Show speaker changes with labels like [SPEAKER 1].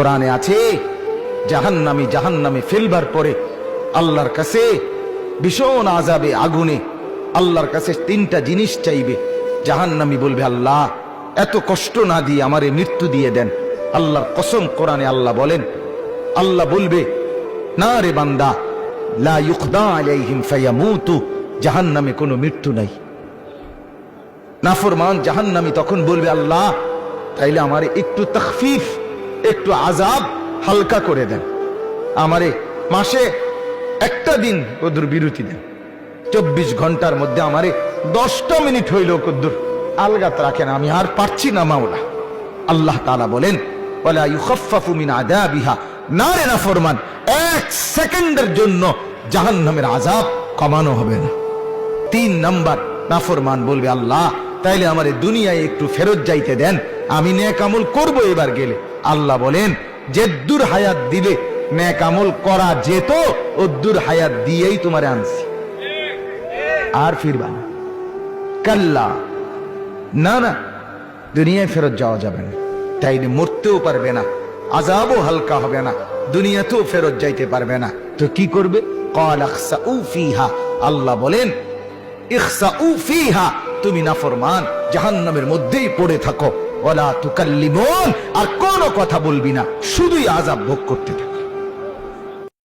[SPEAKER 1] কোরআনে আছে জাহান্নামে ফেলবার পরে আল্লাহর কাছে ভীষণ আযাবে আগুনে আল্লাহর কাছে তিনটা জিনিস চাইবে। জাহান্নামী বলবে, আল্লাহ এত কষ্ট না দিয়ে আমারে মৃত্যু দিয়ে দেন। আল্লাহর কসম, কোরআনে আল্লাহ বলেন, আল্লাহ বলবে, না রে বান্দা, লা ইউকদা আলাইহিম ফায়ামুতু, জাহান্নামে কোনো মৃত্যু নাই। নাফরমান জাহান্নামী তখন বলবে, আল্লাহ তাইলে আমারে একটু তাখফিফ, একটু আযাব হালকা করে দেন, আমারে মাসে একটা দিন কদ্দুর বিরতি দেন, 24 ঘন্টার মধ্যে আমারে 10টা মিনিট হইল কদ্দুর আলগাত রাখেন, আমি আর পারছি না মাওলা। আল্লাহ তাআলা বলেন, ওয়ালা ইউখাফফাফু মিন আযাবিহা, না রে নাফরমান, 1 সেকেন্ডের জন্য জাহান্নামের আযাব কমানো হবে না। 3 নাম্বার, নাফরমান বলবে, আল্লাহ তাইলে আমারে দুনিয়ায় একটু ফেরত যাইতে দেন, আমি নেক আমল করব এবার গেলে। আল্লাহ বলেন, যেদ্দুর হায়াত দিলে নেক আমল করা যেত, ওদ্দুর হায়াত দিয়েই তোমারে আনছি, আর ফিরবা না। কাল্লা, না না, দুনিয়ায় ফেরত যাওয়া যাবে না, তাইলে মরতেও পারবে না, আযাবও হালকা হবে না, দুনিয়াতেও ফেরত যাইতে পারবে না। তো কি করবে? ক্বাল ইখসাউ ফিহা, আল্লাহ বলেন, ইখসাউ ফিহা, তুমি নাফরমান জাহান্নামের মধ্যেই পড়ে থাকো, ওয়ালা তুকাল্লিমুন, আর কোনো কথা বলবি না, শুধুই আযাব ভোগ করতে থাকো।